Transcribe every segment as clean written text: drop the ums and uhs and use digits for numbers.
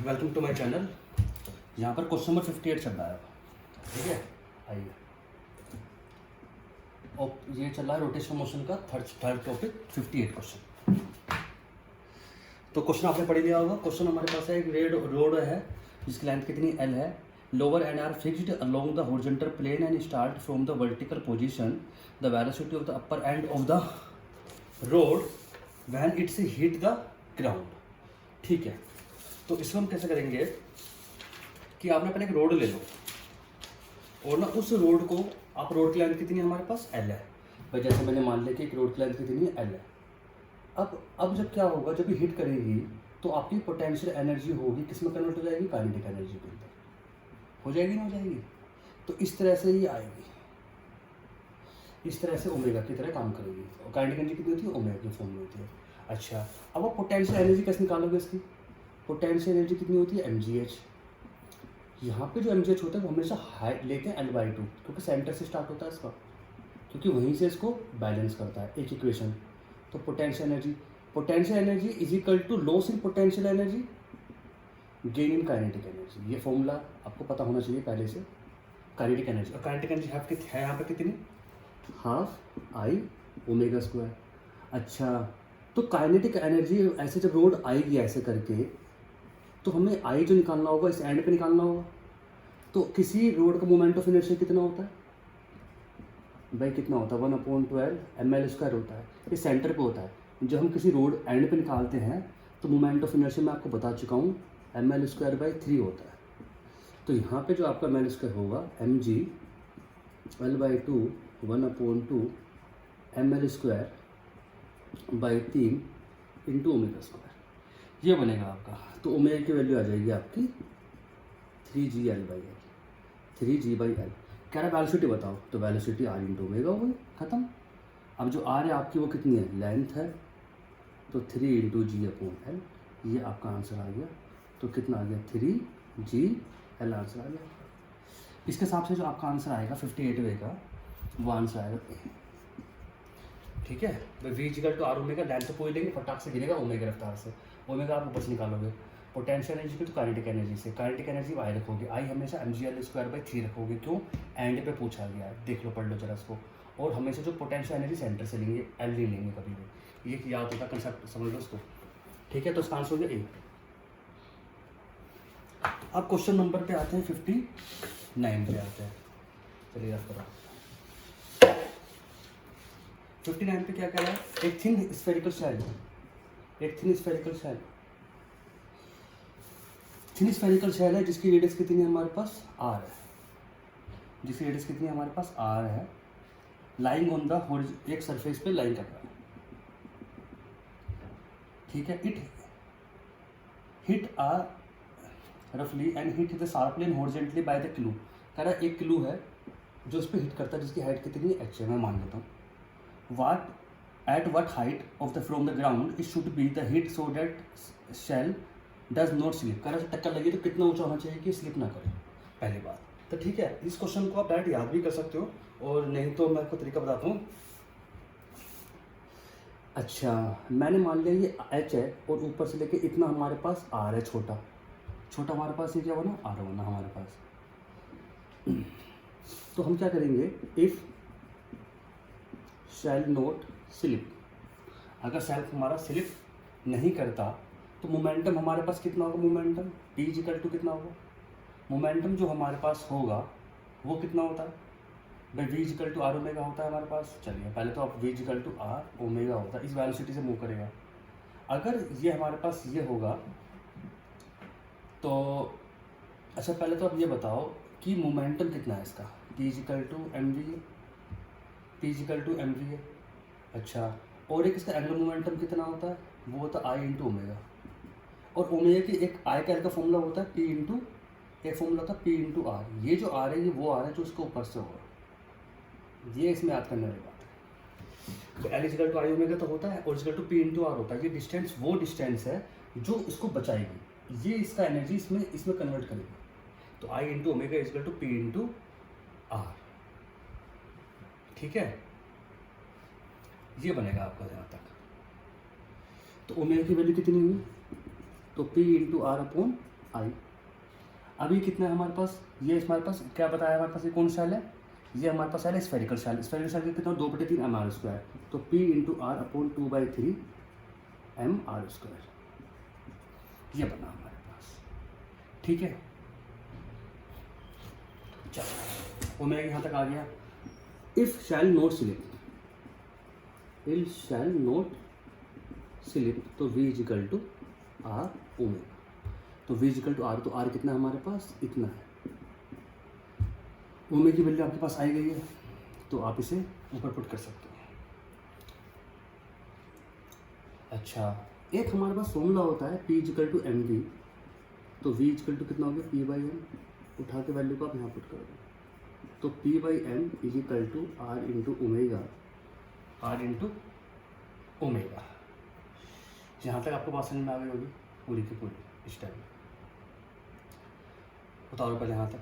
Welcome to my channel. यहाँ पर question number 58 चल रहा है। ठीक है, आइए। और ये चल रहा है रोटेशन मोशन का थर्ड टॉपिक 58 क्वेश्चन। तो क्वेश्चन आपने पढ़ लिया होगा। क्वेश्चन हमारे पास है, एक रोड है जिसकी लेंथ कितनी एल है, lower end are fixed along the horizontal plane and start from the vertical position. The velocity of the upper end of the rod when it's hit the ground. ठीक है, तो इसको हम कैसे करेंगे कि आपने पहले एक रोड ले लो और ना उस रोड को आप, रोड की लेंथ कितनी है हमारे पास, एल है भाई। जैसे मैंने मान लिया कि एक रोड की लेंथ कितनी है, एल है। अब जब क्या होगा, जब ये हिट करेगी तो आपकी पोटेंशियल एनर्जी होगी किस में कन्वर्ट हो जाएगी, काइनेटिक एनर्जी के अंदर हो जाएगी, ना हो जाएगी। तो इस तरह से ये आएगी, इस तरह से ओमेगा की तरह काम करेगी। और काइनेटिक एनर्जी कितनी होती है, ओमेगा की फॉर्म में होती है। अच्छा, अब आप पोटेंशियल एनर्जी कैसे निकालोगे इसकी? पोटेंशियल एनर्जी कितनी होती है, mgh। यहाँ पे जो mgh होता है वो हमेशा हाइट लेते हैं L/2, क्योंकि सेंटर से स्टार्ट होता है इसका, क्योंकि वहीं से इसको बैलेंस करता है एक इक्वेशन। तो potential energy is equal to loss in potential energy gain in kinetic energy. ये फॉर्मूला आपको पता होना चाहिए पहले से। काइनेटिक एनर्जी, और काइनेटिक एनर्जी है यहाँ पर कितनी, हाफ आई ओमेगा स्क्वायर। अच्छा, तो काइनेटिक एनर्जी ऐसे जब रोड आएगी ऐसे करके, तो हमें आई जो निकालना होगा इस एंड पे निकालना होगा। तो किसी रोड का मोमेंट ऑफ इनर्शिया कितना होता है भाई, कितना होता है, 1/12 ml² होता है। ये सेंटर पे होता है। जब हम किसी रोड एंड पे निकालते हैं तो मोमेंट ऑफ इनर्शिया मैं आपको बता चुका हूँ, ml²/3 होता है। तो यहाँ पे जो आपका ml² होगा, mg L/2 1/2 ml²/3 into omega square, ये बनेगा आपका। तो ओमेगा की वैल्यू आ जाएगी आपकी 3gL/L। 3g/L कह रहा है वेलोसिटी बताओ, तो वेलोसिटी r इंटू ओमेगा हो गई, खत्म। अब जो r है आपकी वो कितनी है, लेंथ है, तो 3 इंटू g/L, ये आपका आंसर आ गया। तो कितना आ गया, 3gL आंसर आ गया। इसके हिसाब से जो आपका आंसर आएगा 58 का, वो आंसर आएगा। ठीक है, v equal to r omega, length तो कोई लेंगे, फटाक से गिरेगा ओमेगा रफ्तार से। ओमेगा आप ऊपर से निकालोगे, पोटेंशियल एनर्जी की तो काइनेटिक एनर्जी से, काइनेटिक एनर्जी आई रखोगे, आई हमेशा mgL²/3 रखोगे। क्यों, एंड पे पूछा गया है, देख लो, पढ़ लो जरा इसको। और हमेशा जो पोटेंशियल एनर्जी सेंटर से लेंगे, एल नहीं लेंगे कभी भी। ये याद होगा कंसेप्ट, समझ लो इसको। ठीक है, तो इसका आंसर हो गया ए। अब क्वेश्चन नंबर पे आते हैं 59 पे आते हैं। चलिए याद करो 59 पे क्या कह रहा है, एक thin spherical shell, thin spherical shell है जिसकी रेडियस कितनी है हमारे पास, r है। जिसकी रेडियस कितनी है हमारे पास, r है। लाइंग ऑन द एक सरफेस पे लाइन कर रहा है। ठीक है, इट हिट आर रफली and hit the sharp plane horizontally by the clue. कह रहा है एक क्लू है जो उस पर हिट करता है, जिसकी हाइट कितनी है, h है, मैं मान लेता हूँ। At what height of the from the ground it should be the hit so that shell does not slip। कह रहा है टक्कर लगी तो कितना ऊंचा होना चाहिए कि स्लिप ना करे, पहली बात। तो ठीक है, इस क्वेश्चन को आप डायरेक्ट याद भी कर सकते हो, और नहीं तो मैं आपको तरीका बताता हूँ। अच्छा, मैंने मान लिया ये h है और ऊपर से लेके इतना हमारे पास r है, छोटा हमारे पास ये क्या बना, r बना हमारे पास। तो हम क्या करेंगे, इफ़ शैल नोट स्लिप, अगर सेल्फ हमारा स्लिप नहीं करता तो मोमेंटम हमारे पास कितना होगा, मोमेंटम P इक्वल टू कितना होगा, मोमेंटम जो हमारे पास होगा वो कितना होता है भाई, V equal to r omega होता है हमारे पास। चलिए पहले तो आप V equal to r omega होता है, इस वेलोसिटी से मूव करेगा। अगर ये हमारे पास ये होगा तो अच्छा, पहले तो आप ये बताओ कि मोमेंटम कितना है इसका, P इक्वल टू mv है। अच्छा, और एक इसका एंगुलर मोमेंटम कितना होता है, वो होता है I इंटू ओमेगा। और ओमेगा की एक I का फॉर्मूला होता है P इंटू, एक फॉर्मूला होता है P इंटू R। ये जो R है ये वो R है जो उसके ऊपर से होगा, ये इसमें याद करने वाली बात है। तो L equal to I omega तो होता है, और equal to P into R होता है। ये डिस्टेंस वो डिस्टेंस है जो इसको बचाएगी, ये इसका एनर्जी इसमें कन्वर्ट करेगी। तो I into omega equal to P into R। ठीक है, ये बनेगा आपका यहाँ तक। तो ओमेगा की वैल्यू कितनी हुई, तो P इंटू R/2 आई। अभी कितना है हमारे पास, ये हमारे पास क्या बताया हमारे पास, ये कौन सा है, ये हमारे पास है स्फेरिकल शैल। स्फेरिकल शैल कितना 2/3 mr²। तो P into are upon 2/3 mr², ये बना हमारे पास। ठीक है, चलो ओमेगा यहाँ तक आ गया। If shall not slip, ill shall not slip, तो V is equal to R omega. तो V इजिकल टू आर, तो आर कितना है हमारे पास, इतना है। ओमेगा की वैल्यू आपके पास आई गई है, तो आप इसे ऊपर पुट कर सकते हो। अच्छा, एक हमारे पास फॉर्मूला होता है P is equal to M V. तो V इजिकल टू कितना हो गया, P/m। उठा के वैल्यू को आप यहाँ पुट कर दो। तो P/m is equal to R into omega, R into omega. यहाँ तक आपको बात समझ में आ गई होगी पूरी की पूरी इस टाइम। उतारो पहले यहाँ तक।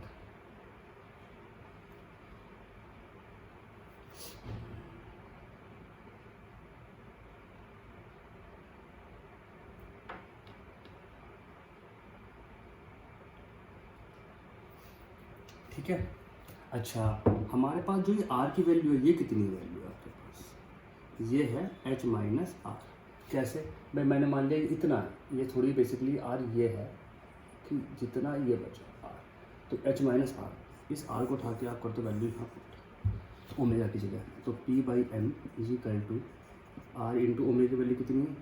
ठीक है, अच्छा हमारे पास जो ये आर की वैल्यू है, ये कितनी वैल्यू है आपके पास, ये है h माइनस आर। कैसे भाई, मैंने मान लिया इतना है, ये थोड़ी बेसिकली आर ये है कि जितना ये बचा आर, तो h माइनस आर, इस आर को उठा के आप कर दो वैल्यू यहाँ पुट ओमेगा की जगह। तो P/m is equal to R into omega की वैल्यू कितनी है,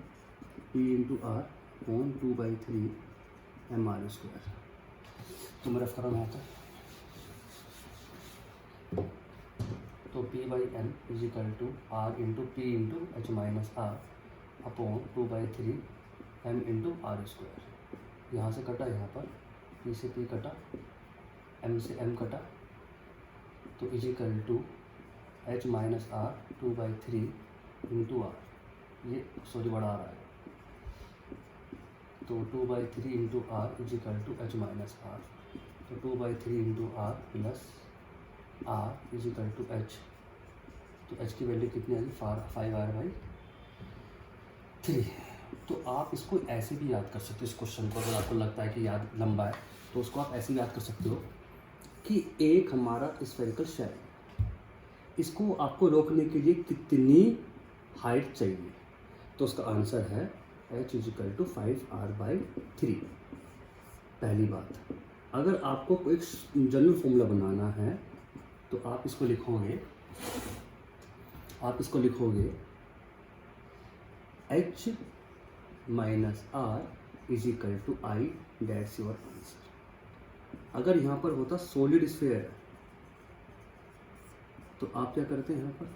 P into are upon 2/3 mr²। तो मैं रफ कर रहा हूँ यहाँ तक। तो P/m is equal to R into P into h minus R upon 2/3 m into r²। यहाँ से कटा, यहाँ पर P से P कटा, m से m कटा, तो is equal to h minus R 2/3 into R, ये सॉरी बड़ा आ रहा है, तो 2/3 into R is equal to h minus R. तो 2/3 into R plus R is equal to H. तो एच की वैल्यू कितनी आएगी, 5r/3। तो आप इसको ऐसे भी याद कर सकते हो, इस क्वेश्चन को अगर आपको लगता है कि याद लंबा है तो उसको आप ऐसे याद कर सकते हो कि एक हमारा स्फेरिकल शेल, इसको आपको रोकने के लिए कितनी हाइट चाहिए। तो उसका आंसर है h इजिकल टू 5r/3। पहली बात, अगर आपको कोई जनरल फॉर्मूला बनाना है तो आप इसको लिखोगे, h minus R is equal to I, that's your answer. अगर यहाँ पर होता सॉलिड स्फीयर तो आप क्या करते हैं, यहाँ पर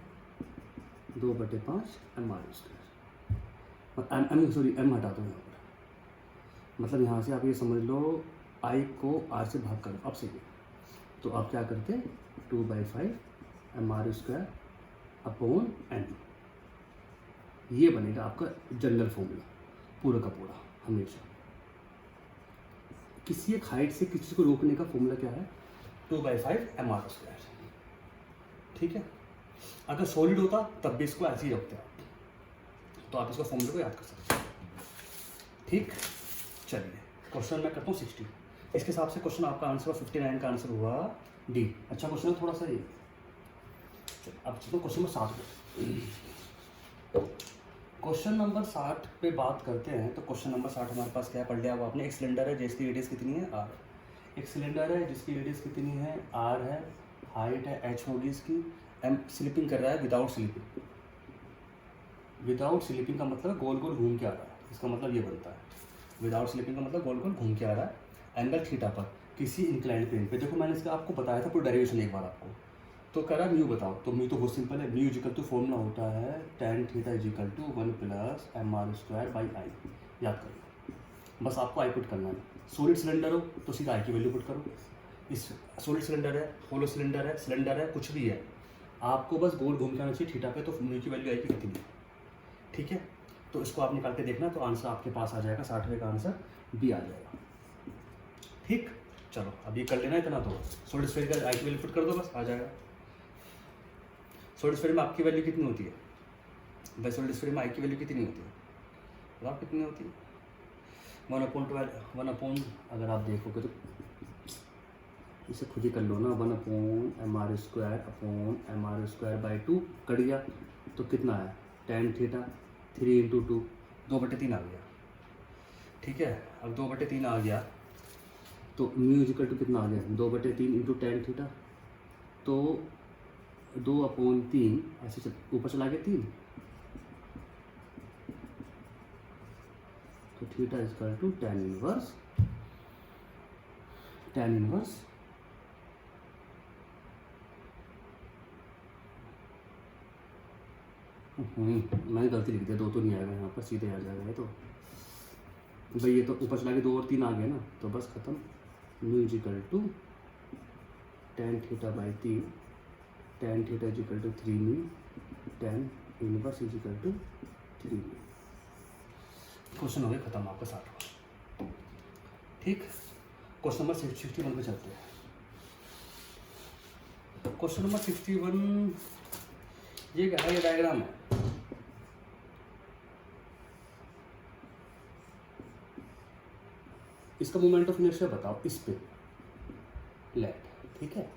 2/5 mr², m हटा दो यहाँ पर, मतलब यहाँ से आप ये समझ लो i को r से भाग करो। अब सही, तो आप क्या करते हैं 2/5 mr² अपॉन n, ये बनेगा आपका जनरल फॉर्मूला पूरा का पूरा। हमेशा किसी एक हाइट से किसी को रोकने का फॉर्मूला क्या है, 2/5 mr²। ठीक है, अगर सॉलिड होता तब भी इसको ऐसे ही रखते हैं, तो आप इसको फॉर्मूले को याद कर सकते हैं। ठीक, चलिए क्वेश्चन मैं करता हूँ 60। इसके हिसाब से क्वेश्चन आपका आंसर 59 का आंसर हुआ डी। अच्छा क्वेश्चन है थोड़ा सा ये। अब चलो क्वेश्चन नंबर 60 क्वेश्चन नंबर 60 पे बात करते हैं। तो क्वेश्चन नंबर 60 हमारे पास क्या पढ़ लिया वो आपने। एक सिलेंडर है जिसकी रेडियस कितनी है r। एक सिलेंडर है जिसकी रेडियस कितनी है r है, हाइट है h होगी इसकी, m स्लिपिंग कर रहा है विदाउट स्लिपिंग। विदाउट स्लिपिंग का मतलब गोल गोल घूम के आ रहा है, इसका मतलब ये बनता है विदाउट स्लिपिंग का मतलब गोल गोल घूम के आ रहा है एंगल थीटा पर किसी इंक्लाइंड प्लेन पे। देखो मैंने इसका आपको बताया था पूरी डेरिवेशन एक बार आपको। तो कह रहा म्यू बताओ, तो म्यू तो बहुत सिंपल है, म्यू इजिकल टू फॉर्मूला होता है tan theta is equal to 1 + mr²/i। याद करो, बस आपको आई पुट करना है। सॉलिड सिलेंडर हो तो सीधा आई की वैल्यू पुट करो। इस सॉलिड सिलेंडर है, होलो सिलेंडर है, कुछ भी है, आपको बस गोल घूम के आना चाहिए थीटा पे, तो म्यू की वैल्यू आई की कितनी है। ठीक है, तो इसको आप निकाल के देखना, तो आंसर आपके पास आ जाएगा 60वें का आंसर बी आ जाएगा। ठीक, चलो अब ये कर लेना इतना। तो सॉलिड स्फीयर का आई की वैल्यू पुट कर दो, बस आ जाएगा। सॉलिड स्फीयर में आपकी वैल्यू कितनी होती है भाई, सॉलिड स्फीयर में आई की वैल्यू कितनी होती है बताओ, कितनी होती है। 1/12 अगर आप देखोगे तो इसे खुद ही कर लो ना, 1/mr² कट गया तो कितना है tan थीटा 3 × 2 2/3 आ गया। ठीक है, अब 2/3 आ गया तो म्यू इक्वल टू कितना आ गया 2/3 × tan थीटा, तो 2/3 ऐसे ऊपर चला गया 3, तो theta equal to tan inverse मैंने गलती लिख दिया, 2 तो नहीं आएगा यहाँ पर, सीधे आ जाएगा ये तो भाई, ये तो ऊपर चला के 2 और 3 आ गया ना, तो बस ख़त्म। Mu equal to tan θ/3 tan θ equal to 3 mu tan inverse equal to 3 mu. Question हो गया ख़त्म आपका 60। ठीक, क्वेश्चन नंबर 61 पे चलते हैं। क्वेश्चन नंबर 61 ये क्या है, ये डायग्राम है। इसका मोमेंट ऑफ इनर्शिया बताओ इस पे लेट। ठीक है,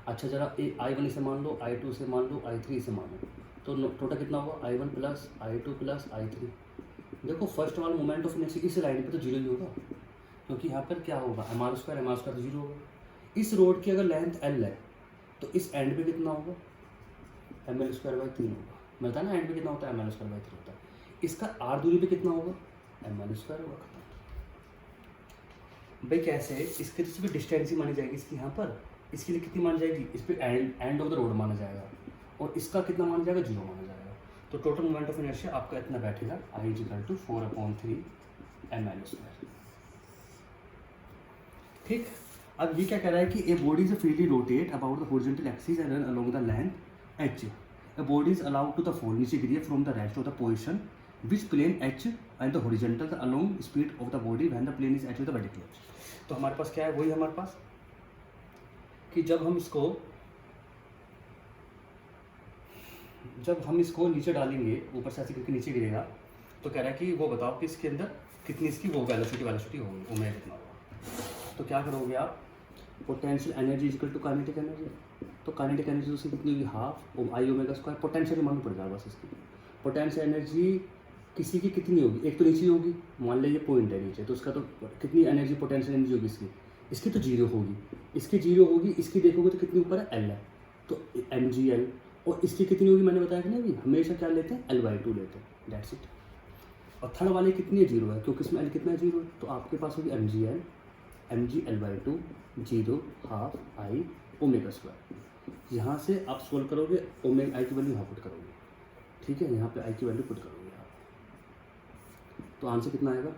अच्छा जरा I1 इसे मान लो, I2 से मान लो, I3 इसे मान लो, तो टोटल कितना होगा I1 plus I2 plus I3। देखो फर्स्ट वाला मोमेंट ऑफ इनर्शिया इस लाइन पे तो जीरो ही होगा, क्योंकि यहाँ पर क्या होगा mr² तो जीरो होगा। इस रोड की अगर लेंथ L है तो इस एंड पे कितना होगा ml²/3 होगा। मैं बताया ना एंड पे कितना होता है ml²/3 होता है। इसका r दूरी पे कितना होगा ml² होगा। भाई कैसे, इसके तो सिर्फ डिस्टेंस ही मानी जाएगी इसकी, यहाँ पर इसके लिए कितनी मानी जाएगी, इस पर एंड ऑफ द रोड माना जाएगा, और इसका कितना माना जाएगा 0 माना जाएगा। तो टोटल मोमेंट ऑफ इनर्शिया आपका इतना बैठेगा I इक्वल टू 4/3 ml²। ठीक, अब ये क्या कह रहा है कि a body is freely rotate about the horizontal axis and run along the length h। A body is allowed to the fall, नीचे गिरिए from the rest of the position which plane h and the horizontal the along speed of the body when the plane is h with the vertical edge। तो हमारे पास क्या है, वही हमारे पास कि जब हम इसको नीचे डालेंगे, ऊपर से ऐसे करके नीचे गिरेगा, तो कह रहा है कि वो बताओ कि इसके अंदर कितनी इसकी वो वेलोसिटी होगी, ओमेगा कितना होगा। तो क्या करोगे आप, potential energy equal to kinetic energy, तो काइनेटिक एनर्जी उसकी कितनी होगी हाफ I⍵²। पोटेंशियल मालूम पड़ जाएगा बस इसकी। पोटेंशियल एनर्जी किसी की कितनी होगी, एक तो नीचे होगी, मान लीजिए पॉइंट है नीचे, तो उसका तो कितनी एनर्जी पोटेंशियल एनर्जी होगी इसकी तो 0 होगी, इसकी 0 होगी, इसकी देखोगे तो कितनी ऊपर है L है, तो mgl। और इसकी कितनी होगी मैंने बताया कि नहीं अभी, हमेशा क्या लेते हैं L/2 लेते हैं, दैट्स इट। और थर्ड वाले कितनी है 0 है, क्योंकि इसमें L कितना है 0 है, तो आपके पास होगी mgl/2 0 ½ I⍵²। यहाँ से आप सोल्व करोगे I की वैल्यू यहाँ पुट करोगे। ठीक है, यहाँ पे I की वैल्यू पुट करोगे आप, तो आंसर कितना आएगा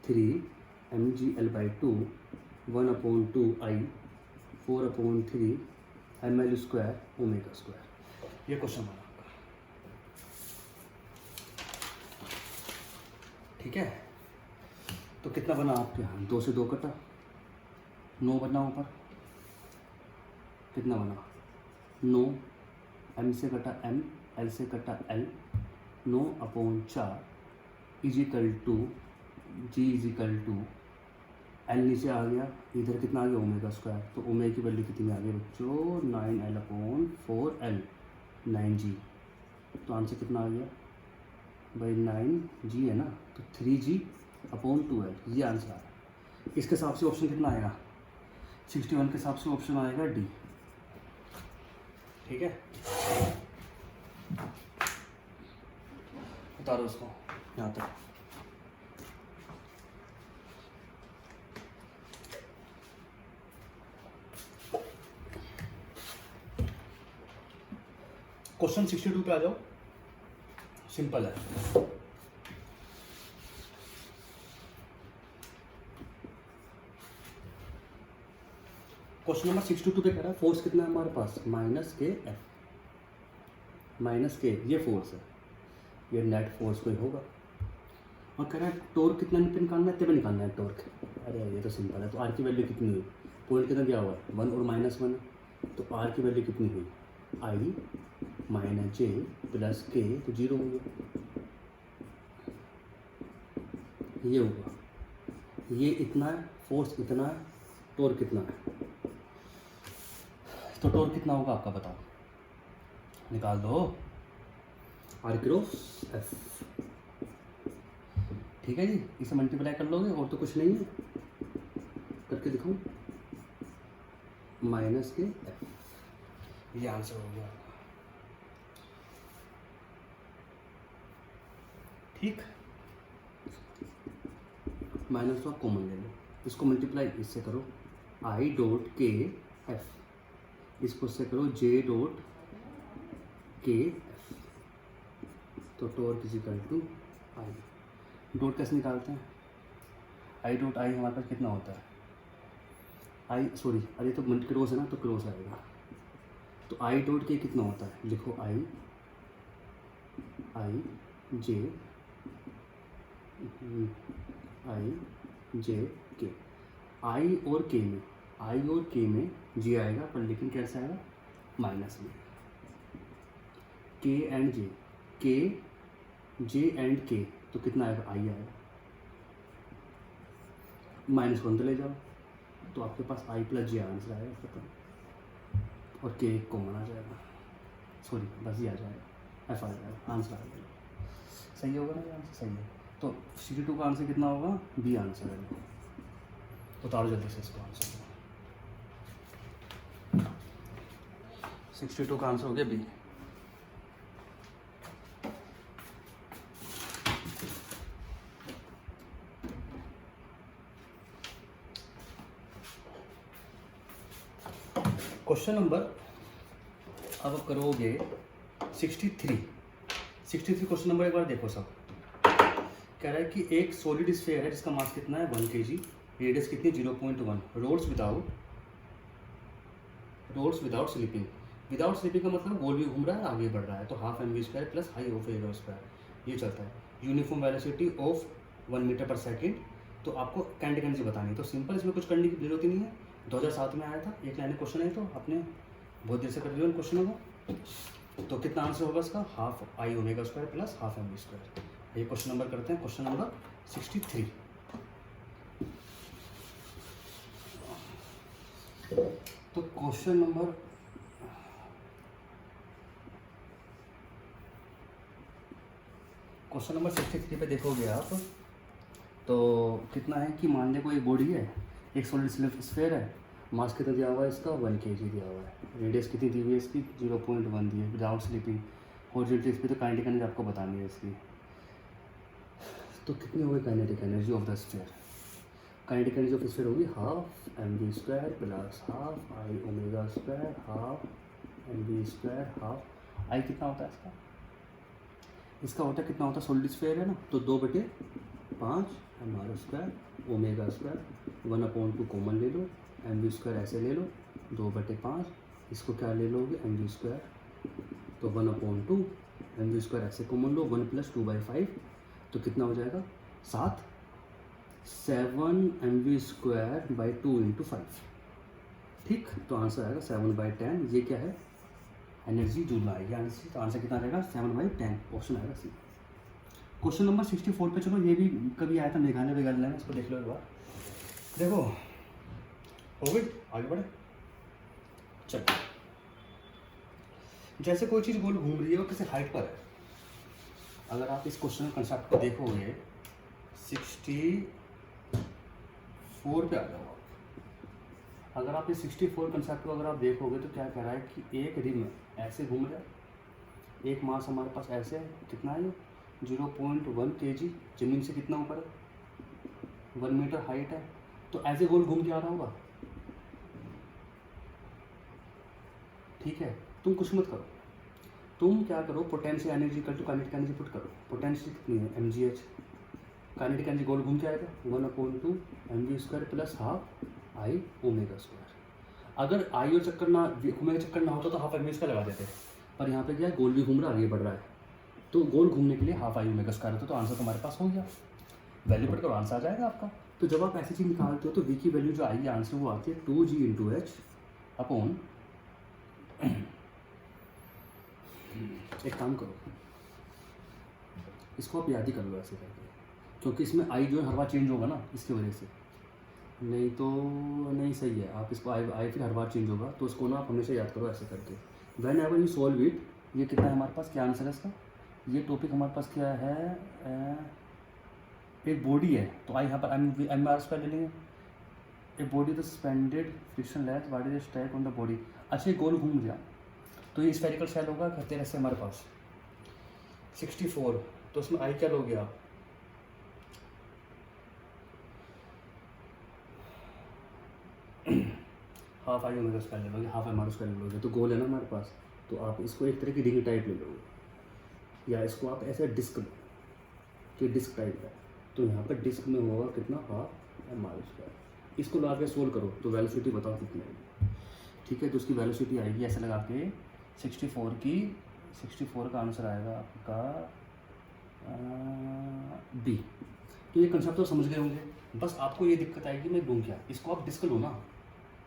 3 mgl/2 1/2 I 4/3 ml² ω²। ये क्वेश्चन बना आपका। ठीक है, तो कितना बना आपके यहाँ 2 से 2 कटा 9 बना, ऊपर कितना बना 9, m से कटा m, l से कटा l, 9/4 is equal to g is equal to l नीचे आ गया, इधर कितना आ गया ω², तो ओमेगा की वैल्यू कितनी आ गई बच्चों 9l/4l 9g। तो आंसर कितना आ गया भाई 9g है ना, तो 3g/2l, ये आंसर आ रहा है। इसके हिसाब से ऑप्शन कितना आएगा 61 के हिसाब से ऑप्शन आएगा डी। ठीक है, उतारो उसको यहाँ तक। क्वेश्चन 62 पे आ जाओ, सिंपल है। क्वेश्चन नंबर 62 पे कह रहा है फोर्स कितना है हमारे पास -kF, -k ये फोर्स है, ये नेट फोर्स कोई होगा, और कह रहा है टॉर्क कितना निकालना है, तब निकालना है टॉर्क। अरे ये तो सिंपल है, तो आर की वैल्यू कितनी हुई, पॉइंट कितना दिया हुआ है 1 और -1, तो आर की वैल्यू कितनी हुई I - j + k, तो 0 हो गया, ये होगा ये इतना है, फोर्स इतना है, टॉर्क कितना है, तो टॉर्क कितना होगा आपका बताओ, निकाल दो। आर क्रॉस एफ, ठीक है जी, इसे मल्टीप्लाई कर लोगे और तो कुछ नहीं है, करके दिखाऊं, माइनस के एफ, ये आंसर हो गया। ठीक, माइनस तो आप कॉमन ले लो, इसको मल्टीप्लाई इससे करो, आई डॉट के एफ, इसको से करो जे डॉट के एफ, तो torque is equal to I. Dot कैसे निकालते हैं, आई डॉट आई हमारे पास कितना होता है, आई सॉरी अरे तो क्रॉस है ना, तो क्रॉस आएगा, तो आई डॉट के कितना होता है, लिखो आई जे के, आई और के में जे आएगा, पर लेकिन कैसे आएगा, माइनस में, के एंड जे, जे एंड के, तो कितना आएगा, आई आएगा, माइनस वन तो ले जाओ, तो आपके पास आई प्लस जे आंसर आएगा खत्म, और के कॉमन आ जाएगा, सॉरी बस ये आ जाएगा, एफ आ जाएगा, आंसर आ जाएगा। सही होगा ना, ये आंसर सही है। तो 62 का आंसर कितना होगा, बी आंसर है। उतारो जल्दी से इसको आंसर, 62 का आंसर हो गया बी। क्वेश्चन नंबर अब करोगे 63 क्वेश्चन नंबर एक बार देखो सब। कह रहा है कि एक सॉलिड स्फीयर है जिसका मास कितना है 1 kg, रेडियस कितनी 0.1, rods without slipping. Without slipping का मतलब गोल भी घूम रहा है, आगे बढ़ रहा है, तो half M we square plus high of area square ये चलता है। यूनिफॉर्म वेलोसिटी ऑफ 1 मीटर पर सेकेंड, तो आपको काइनेटिक एनर्जी बतानी है, तो सिंपल इसमें कुछ करने की जरूरत ही नहीं है, 2007 में आया था, एक लाइन क्वेश्चन है, तो आपने बहुत देर से कर लिया क्वेश्चन होगा। तो कितना आंसर होगा इसका, half I omega square plus half M we square. ये क्वेश्चन नंबर करते हैं, क्वेश्चन नंबर 63। तो क्वेश्चन नंबर क्वेश्चन नंबर 63 पे देखोगे आप, तो कितना है कि मान ले कोई बॉडी है, एक सॉलिड स्फीयर है, मास कितना दिया हुआ है इसका 1 kg दिया हुआ है, रेडियस कितनी दी हुई है इसकी 0.1 दी है, विदाउट स्लिपिंग, हॉरिजॉन्टल स्पीड, तो काइनेटिक एनर्जी आपको बतानी है इसकी। तो कितनी होगी kinetic energy of the sphere, kinetic energy of the sphere होगी half M we square plus half I omega square, half M we square, half I कितना होता है इसका होता है कितना होता है, सॉलिड स्फीयर है ना, तो 2/5 M R square omega square, 1/2 common ले लो, एम वी स्क्वायर ऐसे ले लो, 2/5 इसको क्या ले लोगे एम वी स्क्वायर, तो 1/2 एम वी स्क्वायर ऐसे कॉमन लो, 1 + 2/5, तो कितना हो जाएगा 7 एम वी स्क्वायर बाई 2 × 5, ठीक, तो आंसर आएगा 7/10। ये क्या है, एनर्जी जूल आएगी आंसर, तो आंसर कितना रहेगा 7/10, ऑप्शन आएगा सी। क्वेश्चन नंबर 64 पे चलो, ये भी कभी आया था मेघालय में, इसको देख लो एक बार, देखो हो गई, आगे बढ़े। चलो, जैसे कोई चीज़ गोल घूम रही है और किसी हाइट पर है, अगर आप इस क्वेश्चन कंसेप्ट को देखोगे 64 पे आ जाओ। अगर आप इस 64 कंसेप्ट को अगर आप देखोगे तो क्या कह रहा है कि एक रिम ऐसे घूम रहा है, एक मास हमारे पास ऐसे है, कितना है 0.1 kg, जमीन से कितना ऊपर है 1 मीटर हाइट है, तो ऐसे गोल घूम के आ रहा होगा, ठीक है। तुम कुछ मत करो, तुम क्या करो, पोटेंशियल एनर्जी कर, तो काइनेटिक एनर्जी पुट करो, पोटेंशियल कितनी है mgh, काइनेटिक एनर्जी गोल घूम के आएगा 1/2 M we square plus half I omega square. अगर आई और चक्कर ना ओमेगा चक्कर ना होता तो हाफ एम वी स्क्वायर लगा देते, पर यहाँ पे क्या है, गोल भी घूम रहा आगे बढ़ रहा है, तो गोल घूमने के लिए हाफ आई ओमेगा स्क्वायर होता, तो आंसर तुम्हारे पास हो गया, वैल्यू पुट करो, आंसर आ जाएगा आपका। तो जब आप ऐसी चीज़ निकालते हो तो वी की वैल्यू जो आएगी आंसर वो आती है 2g × h अपॉन, एक काम करो, इसको आप याद ही कर लो ऐसे करके, क्योंकि इसमें आई जो है हर बार चेंज होगा ना, इसकी वजह से। नहीं तो नहीं सही है, आप इसको आई फिर हर बार चेंज होगा, तो उसको ना आप हमेशा याद करो ऐसे करके। When ever you solve it, ये कितना है हमारे पास, क्या आंसर है इसका? ये टॉपिक हमारे पास क्या है, एक बॉडी है, तो आई यहाँ पर एम आर स्क्वायर ले लेंगे। A body the suspended friction less what is stack on the body. अच्छा, ये गोल घूम गया तो ये स्फेरिकल शेल होगा, कहते हैं ऐसे हमारे पास 64, तो उसमें आई क्या लोगे आप, हाफ आई ओमेगा स्क्वायर ले लोगे, हाफ एम आर स्क्वायर ले लोगे, तो गोल है ना हमारे पास, तो आप इसको एक तरह की रिंग टाइप ले लोगे, या इसको आप ऐसे डिस्क लो कि डिस्क टाइप है, तो यहाँ पर डिस्क में होगा कितना, हाफ एम आर स्क्वायर। इसको लगा के सोल्व करो तो वेलोसिटी बताओ कितनी आएगी। ठीक है, तो उसकी वेलोसिटी आएगी ऐसे लगा के 64 का आंसर आएगा आपका बी। तो ये कंसेप्ट तो समझ गए होंगे, बस आपको ये दिक्कत आएगी मैं दूँ क्या, इसको आप डिस्क लो ना,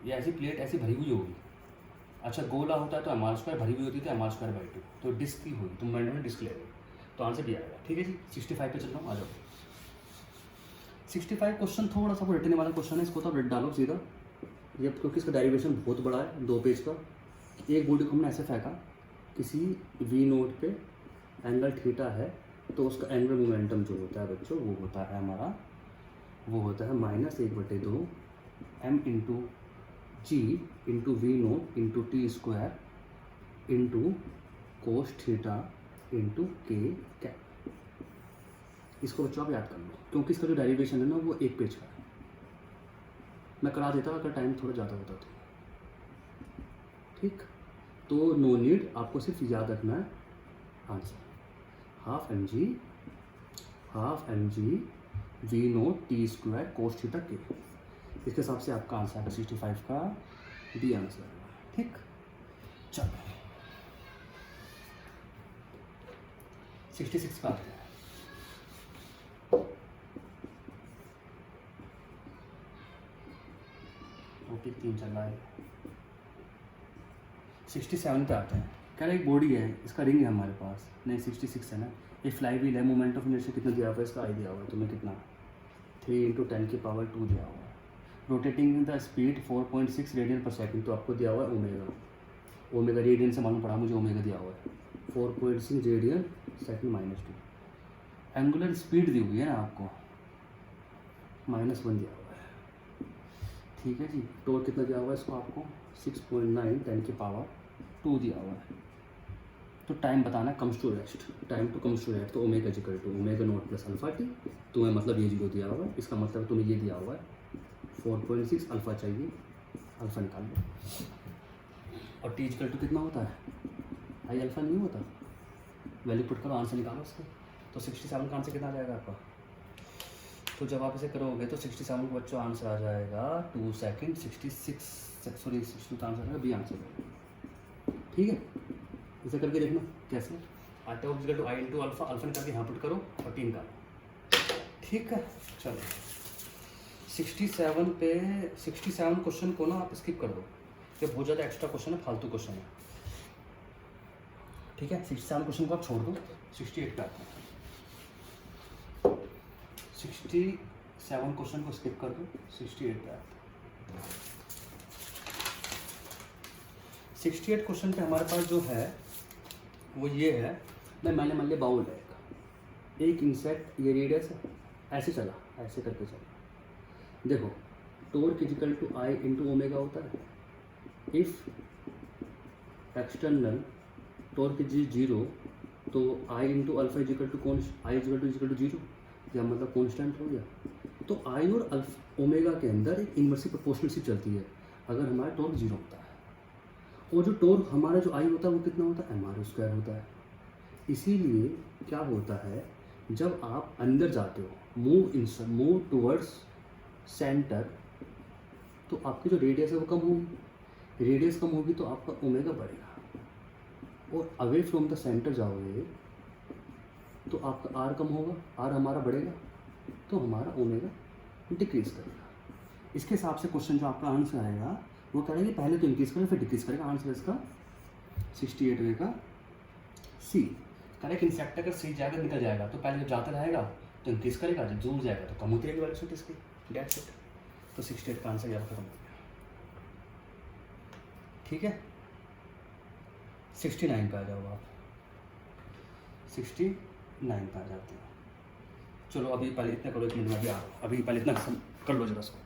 ये ऐसी प्लेट ऐसी भरी हुई होगी। अच्छा, गोला होता है तो एम आर स्क्वायर भरी हुई होती है, एम आर स्क्वायर बाई 2, तो डिस्क की होगी, तो मैंने डिस्क ले रहे, तो आंसर भी आएगा। ठीक है जी, 65 पे चल रहा हूँ, आ जाओ। 65 क्वेश्चन थोड़ा सा रटने वाला क्वेश्चन है, इसको तो रट डालो सीधा, ये क्योंकि इसका डेरिवेशन बहुत बड़ा है, 2 पेज का। एक बॉडी को हमने ऐसे फेंका, किसी वी नोट पे एंगल थीटा है, तो उसका एंगल मोमेंटम जो होता है बच्चों, वो होता है हमारा, वो होता है -1/2 m into G into V naught into T square into cos theta into K cap. इसको बच्चों आप याद कर लो, क्योंकि इसका जो डेरिवेशन है ना वो 1 पेज का है। मैं करा देता अगर टाइम थोड़ा ज़्यादा होता तो। ठीक, तो नो नीड, आपको सिर्फ याद रखना है answer, half M G V naught T square cos theta K. इसके हिसाब से आपका आंसर है 65 का डी आंसर है। ठीक, चलो 66 का आते हैं। टॉपिक 3 चल रहा है, 67 पे आते हैं। कह रहे एक बॉडी है, इसका रिंग है हमारे पास, नहीं 66 है ना, ये फ्लाई व्हील है, मोमेंट ऑफ इनर्शिया कितना दिया हुआ है, इसका आई दिया हुआ है तुम्हें कितना, 3 × 10⁻² दिया हुआ है। रोटेटिंग द स्पीड 4.6 रेडियन पर सेकंड, तो आपको दिया हुआ है ओमेगा रेडियन से मालूम पड़ा मुझे, ओमेगा दिया हुआ है 4.6 रेडियन सेकंड -2। एंगुलर स्पीड दी हुई है ना आपको, -1 दिया हुआ है। ठीक है जी, टोर कितना दिया हुआ है इसको आपको, 6.9 10⁻² दिया हुआ है। तो टाइम बताना comes to rest, time to comes to rest, तो omega equal to omega naught plus alpha t, तुम्हें मतलब ये 0 दिया हुआ है, इसका मतलब तुम्हें ये दिया हुआ है 4.6, अल्फा चाहिए, अल्फा निकाल लो। और टी इक्वल टू कितना होता है, आई अल्फा नहीं होता, वैल्यू पुट करो, आंसर निकालो उसका। तो 67 का आंसर कितना आ जाएगा आपका, तो जब आप इसे करोगे तो 67 को बच्चों आंसर आ जाएगा 2 सेकंड 62 का आंसर है बी आंसर। ठीक है, इसे करके देखना कैसे आते हो, equal to I into alpha, alpha निकाल के यहाँ पुट करो और 3 का। ठीक है, चलो 67 पे 67 क्वेश्चन को ना आप स्किप कर दो, ये बहुत ज़्यादा एक्स्ट्रा क्वेश्चन है, फालतू क्वेश्चन है। ठीक है, 67 क्वेश्चन को आप छोड़ दो, 68 पे आते हैं। 67 क्वेश्चन को स्किप कर दो, 68 पे आते हैं। 68 क्वेश्चन पे हमारे पास जो है वो ये है, मैंने मान लिया बाउल है एक इंसेक्ट, ये रेडियस है, ऐसे चला, ऐसे करके चला। देखो torque equal to I into omega होता है, इफ़ एक्सटर्नल टोर्क इज 0 तो I into alpha equal to I equal to 0, या मतलब कॉन्स्टेंट हो गया। तो आई और अल्फा ओमेगा के अंदर एक इनवर्सली प्रोपोर्शनलशिप चलती है अगर हमारा टोर्क 0 होता है, और जो टोर्क हमारा जो आई होता है वो कितना होता है, mr² होता है। इसीलिए क्या होता है, जब आप अंदर जाते हो, मूव टुवर्ड्स सेंटर, तो आपकी जो रेडियस है वो कम होगी, रेडियस कम होगी तो आपका ओमेगा बढ़ेगा, और अवे फ्रॉम द सेंटर जाओगे तो आपका आर कम होगा, आर हमारा बढ़ेगा तो हमारा ओमेगा डिक्रीज करेगा। इसके हिसाब से क्वेश्चन जो आपका आंसर आएगा वो कह रहा है कि पहले तो इंक्रीज करेगा फिर डिक्रीज करेगा। आंसर इसका 68 का सी। करेक्ट, इंसेक्ट अगर सी जाएगा निकल जाएगा तो पहले जब जाता रहेगा तो इंक्रीज करेगा, जब दूर जाएगा तो कम होती रहेगी वेलोसिटी इसकी, डेट्स इट। तो 68 का आंसर यहाँ खत्म हो गया। ठीक है, 69 पे आ जाओ आप, 69 पे आ जाते हो। चलो अभी पहले इतना करो, 1 मिनट में अभी आ रहा हूँ, अभी पहले इतना कर लो जरा इसको।